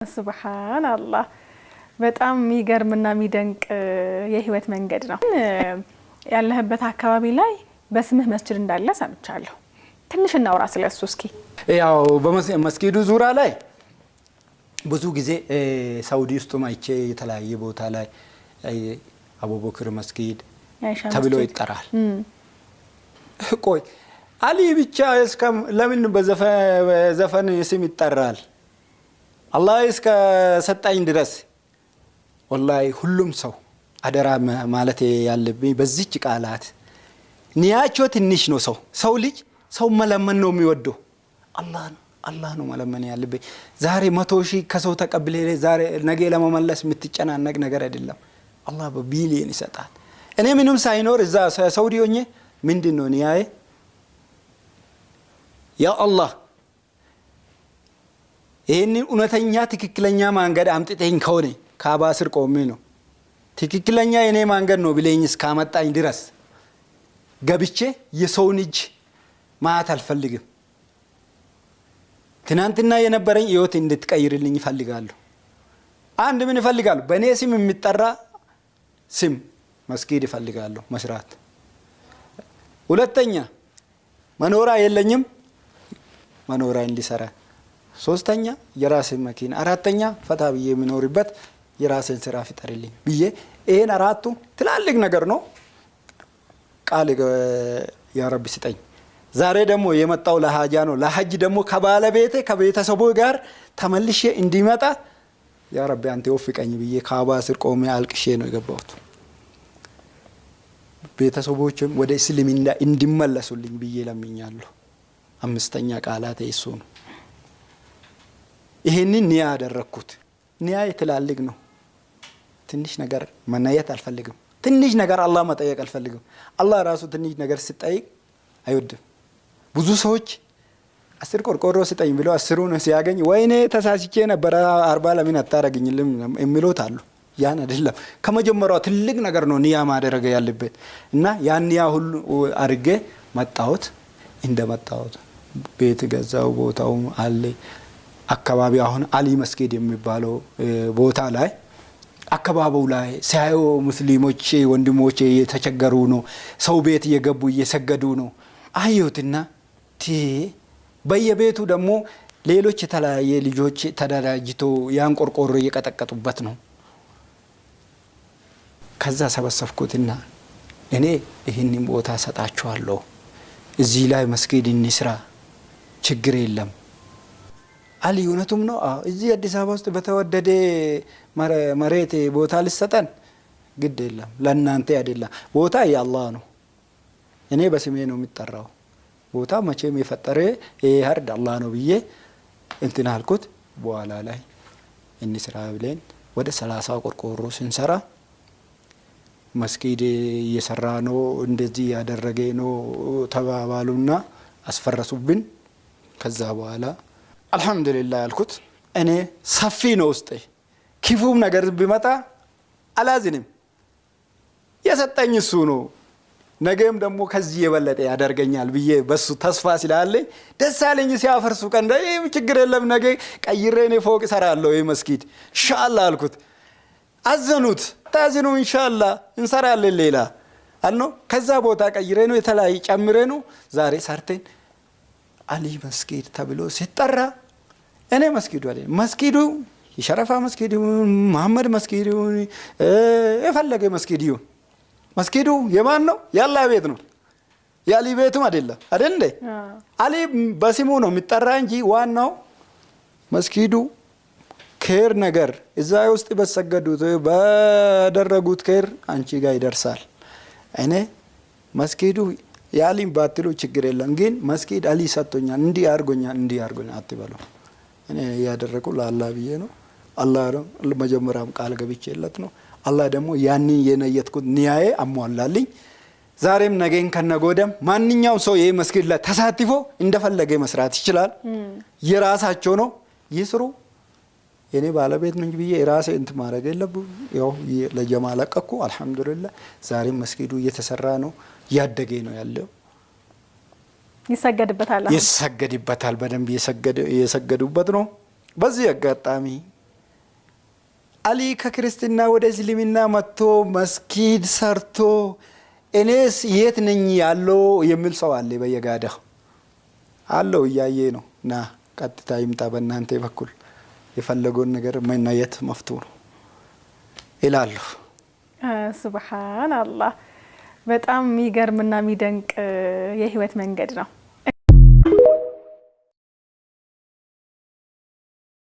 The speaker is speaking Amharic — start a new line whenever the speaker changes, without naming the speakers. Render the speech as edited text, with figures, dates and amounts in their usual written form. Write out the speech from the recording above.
ሱብሃንአላህ በጣም የሚገርምና የሚደንቅ የህይወት መንገድ ነው። ያለህበት አካባቢ ላይ በስምህ መስጂድ እንዳለ ሰምቻለሁ። ትንሽ እናውራ ስለሱ እስኪ።
ያው በመስጊዱ ዙራ ላይ ብዙ ጊዜ ሳውዲ ውስጥ ማይቼ የተለያየ ቦታ ላይ አቡበክር መስጊድ ተብሎ ይጠራል። ቆይ አሊ ብቻ እስከ ለምን በዘፈን ስም ይጠራል? አላህ እስከ ሰጣኝ ድረስ ወላሂ ሁሉም ሰው አደራ ማለት ያለብኝ በዚች ቃላት ንያቸው ትንሽ ነው። ሰው ልጅ ሰው መለመን ነው የሚወደው። አላህ ነው መለመን ያለብኝ። ዛሬ 100,000 ከሰው ተቀብለ ዛሬ ነገ ለመመለስ የምትጨናነቅ ነገር አይደለም። አላህ በቢሊየን ይሰጣል። እኔ ምንም ሳይኖር እዛ ሳውዲ ሆኜ ምንድነው ንያዬ? ያ አላህ ይሄንን እውነተኛ ትክክለኛ መንገድ አምጥተኝ ከሆነ ካባ ስር ቆሜ ነው ትክክለኛ የኔ መንገድ ነው ብለኝ እስካመጣኝ ድረስ ገብቼ የሰውን እጅ ማት አልፈልግም። ትናንትና የነበረኝ ህይወት እንድትቀይርልኝ ይፈልጋለሁ። አንድ ምን ይፈልጋለሁ? በእኔ ስም የሚጠራ ስም መስጊድ ይፈልጋለሁ መስራት። ሁለተኛ መኖሪያ የለኝም፣ መኖሪያ እንዲሰራ። ሶስተኛ የራሴን መኪና። አራተኛ ፈታ ብዬ የሚኖርበት የራሴን ስራ ፍጠርልኝ ብዬ ይሄን አራቱ ትላልቅ ነገር ነው። ቃል ያ ረቢ ስጠኝ። ዛሬ ደግሞ የመጣው ለሃጃ ነው። ለሐጅ ደግሞ ከባለቤቴ ከቤተሰቡ ጋር ተመልሼ እንዲመጣ ያ ረቢ አንተ ወፍቀኝ ብዬ ካባ ስር ቆሜ አልቅሼ ነው የገባሁት። ቤተሰቦችም ወደ እስልምና እንዲመለሱልኝ ብዬ ለምኛለሁ። አምስተኛ ቃላት እሱ ነው። ይሄንን ንያ ያደረኩት ንያ ትላልቅ ነው። ትንሽ ነገር መናየት አልፈልግም። ትንሽ ነገር አላህ መጠየቅ አልፈልግም። አላህ ራሱ ትንሽ ነገር ሲጠይቅ አይወድም። ብዙ ሰዎች 10 ቆርቆሮ ስጠኝ ብለው 10ን ሲያገኝ ወይኔ ተሳስቼ ነበር 40 ለምን አታረግኝልም የሚሉት አሉ። ያን አይደለም። ከመጀመሪያው ትልቅ ነገር ነው ንያ ማድረግ ያለበት እና ያን ንያ ሁሉ አድርጌ መጣሁት። እንደመጣሁት ቤት ገዛው። ቦታው አለ አካባቢ አሁን አሊ መስጊድ የሚባለው ቦታ ላይ አካባቢው ላይ ሳይዮ ሙስሊሞች ወንድሞቼ የተቸገሩ ነው። ሰው ቤት እየገቡ እየሰገዱ ነው አዩትና በየቤቱ ደግሞ ሌሎች የተለያየ ልጆች ተደራጅቶ ያን ቆርቆሮ እየቀጠቀጡበት ነው። ከዛ ሰበሰብኩትና እኔ ይሄንን ቦታ ሰጣቸዋለሁ፣ እዚህ ላይ መስጊድ እንስራ፣ ችግር የለም። አሊ እውነቱም ነው። እዚህ አዲስ አበባ ውስጥ በተወደደ መሬት ቦታ ልሰጠን ግድ የለም፣ ለእናንተ አይደለም። ቦታ የአላህ ነው። እኔ በስሜ ነው የሚጠራው። ቦታ መቼም የፈጠረ ይሄ አላህ ነው ብዬ እንትን አልኩት። በኋላ ላይ እንስራ ብለን ወደ 30 ቆርቆሮ ስንሰራ መስጊድ እየሰራ ነው እንደዚህ ያደረገ ነው ተባባሉና አስፈረሱብን። ከዛ በኋላ አልহামዱሊላህ ያልኩት እኔ ሰፊ ነው ውስጤ። ክፉም ነገር ቢመጣ አላዝንም። የሰጠኝ እሱ ነው። ነገም ደግሞ ከዚህ የበለጠ ያደርገኛል ብዬ በሱ ተስፋ ስላለኝ ደስ አለኝ። ሲያፈርሱ ቀን ችግር የለም ነገ ቀይሬ እኔ ፎቅ እሰራለሁ ይሄ መስጊድ ኢንሻአላህ አልኩት። አዘኑት። ታዝኑ ኢንሻአላህ እንሰራለን ሌላ አልኖ። ከዛ ቦታ ቀይሬ ነው የተለያየ ጨምሬ ነው ዛሬ ሰርተን አሊ መስጊድ ተብሎ ሲጠራ እኔ መስጊዱ አለ መስጊዱ የሸረፋ መስጊዱ መሐመድ መስጊዱ የፈለገ መስጊዱ መስጊዱ የማን ነው? የአላህ ቤት ነው። የአሊ ቤትም አይደለም እንዴ? አሊ በስሙ ነው የሚጠራ እንጂ ዋናው መስጊዱ ኬር ነገር እዛ ውስጥ በሰገዱት ባደረጉት ኬር አንቺ ጋር ይደርሳል። እኔ መስጊዱ ያሊም ባትሉ ችግር የለም፣ ግን መስጊድ አሊ ሰጥቶኛል እንዲህ አድርጎኛል አትበሉ። እኔ ያደረኩ ለአላህ ብዬ ነው። አላህ ነው መጀመሪያም ቃል ገብቼለት ነው። አላህ ደግሞ ያንን የነየትኩት ንያዬ አሟላልኝ። ዛሬም ነገን ከነጎደም ማንኛውም ሰው ይሄ መስጊድ ላይ ተሳትፎ እንደፈለገ መስራት ይችላል። የራሳቸው ነው ይስሩ። የኔ ባለቤት ነኝ ብዬ ራሴ እንት ማድረግ የለብም። ያው ለጀማ ለቀኩ። አልহামዱሊላህ ዛሬም መስጊዱ እየተሰራ ነው፣ ያደገ ነው ያለው።
ይሰገድበታል።
በደንብ የሰገዱበት ነው። በዚህ አጋጣሚ አሊ ከክርስትና ወደ እስልምና መጥቶ መስጊድ ሰርቶ እኔስ የት ነኝ ያለው የሚል ሰው አለ በየጋዳው አለው እያየ ነው። ና ቀጥታ ይምጣ በእናንተ በኩል የፈለገውን ነገር ማየት መፍቱ ነው ይላሉ።
ሱብሃንአላህ በጣም የሚገርምና የሚደንቅ የህይወት መንገድ ነው።